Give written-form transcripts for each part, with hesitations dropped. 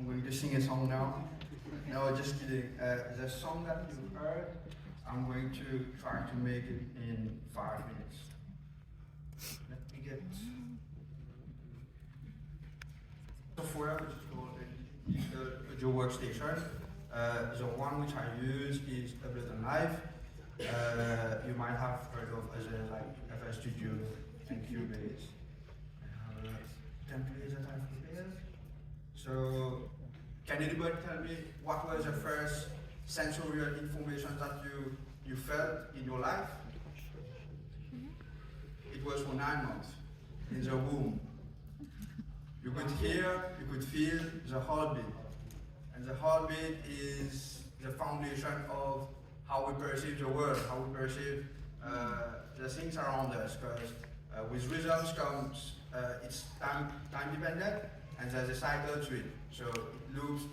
I'm going to sing a song now. No, just kidding. The song that you heard, I'm going to try to make it in 5 minutes. Let me get software which is called your workstation. The one which I use is Ableton Live. You might have heard of as like FL Studio and Cubase. I have templates that I've prepared. So, can anybody tell me what was the first sensorial information that you felt in your life? It was for 9 months in the womb. You could hear, you could feel the heartbeat. And the heartbeat is the foundation of how we perceive the world, how we perceive the things around us. Because with rhythms comes, it's time dependent, and there's a cycle to it. So it loops,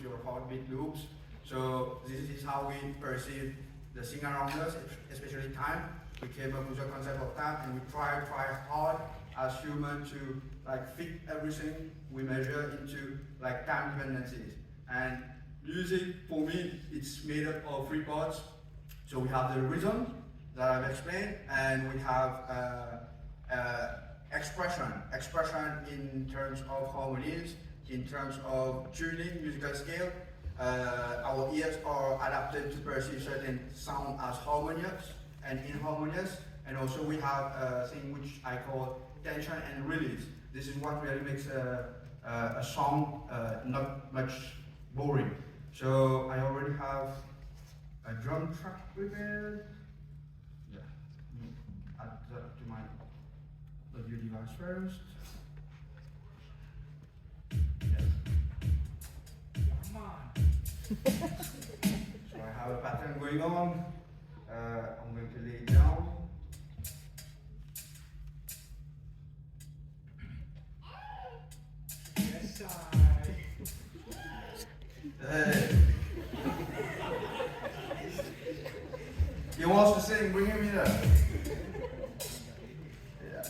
your heartbeat loops. So this is how we perceive the thing around us, especially time. We came up with the concept of time, and we try hard as humans to like fit everything we measure into like time dependencies. And music, for me, it's made up of 3 parts. So we have the rhythm that I've explained, and we have expression in terms of harmonies, in terms of tuning, musical scale. Our ears are adapted to perceive certain sound as harmonious and inharmonious, and also we have a thing which I call tension and release. This is what really makes a song not much boring. So I already have a drum track prepared. Yeah, add that to my audio device first. Yeah. Come on. So I have a pattern going on. I'm going to lay it down. Yes, he wants to sing, bring him here. Yeah.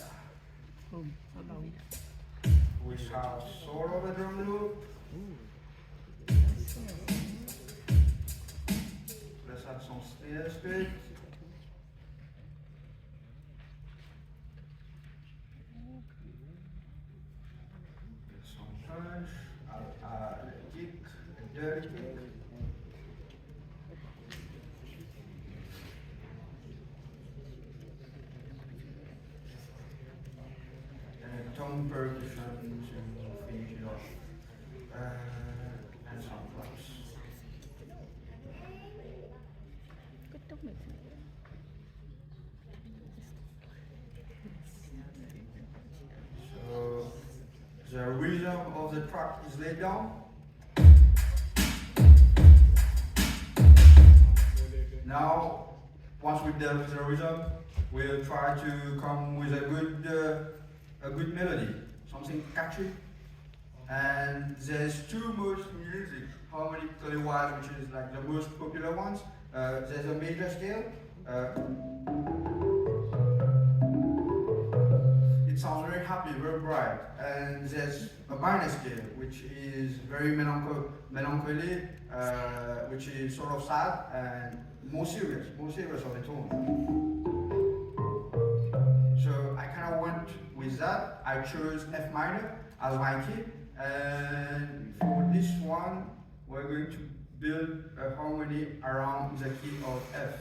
We have sort of a drum loop. Let's add some snares to it. Some punch. I'll add a kick, a dirty kick. Tone percussion to finish it off, and some claps. So the rhythm of the track is laid down. Now, once we've dealt with the rhythm, we'll try to come with a good melody, something catchy. And there's 2 modes in music, harmonically wise, which is like the most popular ones. There's a major scale. It sounds very happy, very bright. And there's a minor scale, which is very melancholy, which is sort of sad and more serious of the tone. So I kind of went with that. I chose F minor as my key, and for this one, we're going to build a harmony around the key of F.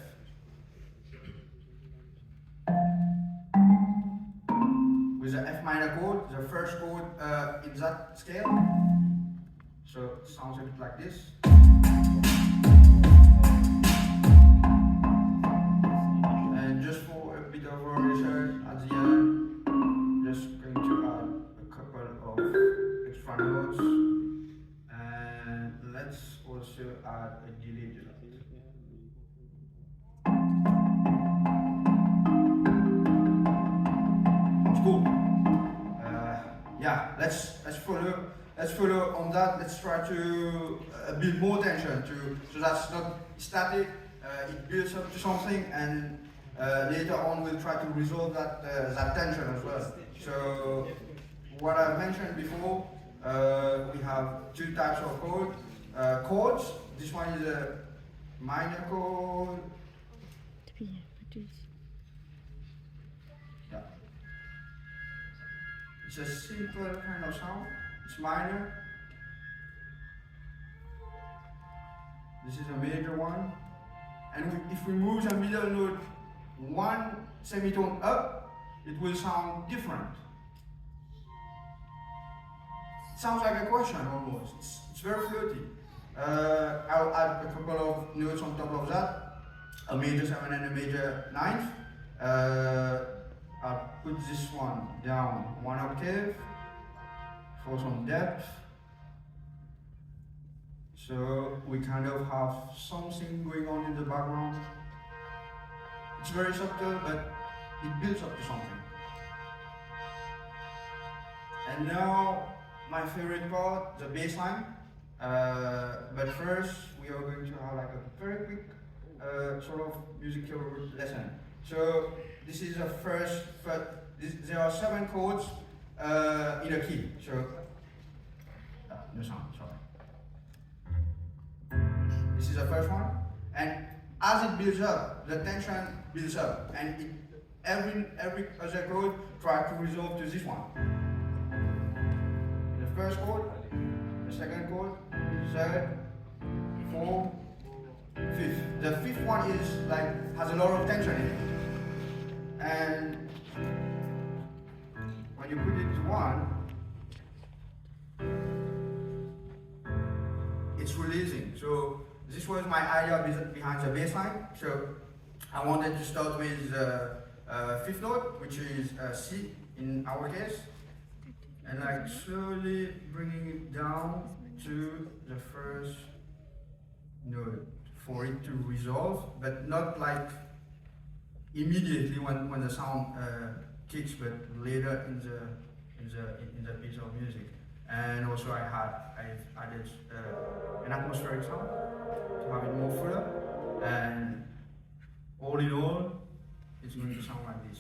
With the F minor chord, the first chord in that scale. So it sounds a bit like this. And just for a bit of variation at the end, just going to add a couple of extra notes, and let's also add a delay to that. Sounds cool. Yeah, let's follow on that. Let's try to build more tension so that's not static. It builds up to something, and later on we'll try to resolve that tension as well. So what I mentioned before, we have have two types of chords. This one is a minor chord. Yeah. It's a simple kind of sound. It's minor. This is a major one. And if we move the middle note one semitone up, it will sound different. It sounds like a question almost. It's very floaty. I'll add a couple of notes on top of that. A major 7 and a major 9th. I'll put this one down 1 octave for some depth. So we kind of have something going on in the background. It's very subtle, but it builds up to something. And now my favorite part, the bass line. But first we are going to have like a very quick sort of musical lesson. So this is the first there are 7 chords in a key. So no sound, sorry. This is the first one, and as it builds up, the tension builds up, and every other chord tries to resolve to this one. The first chord, the second chord, third, fourth, fifth. The fifth one is like has a lot of tension in it, and when you put it to one, it's releasing. So this was my idea behind the bass line. So I wanted to start with the fifth note, which is C in our case, and like slowly bringing it down to the first note for it to resolve, but not like immediately when the sound kicks, but later in the piece of music. And also I've added an atmospheric sound to have it more fuller, and all in all, it's going to sound like this.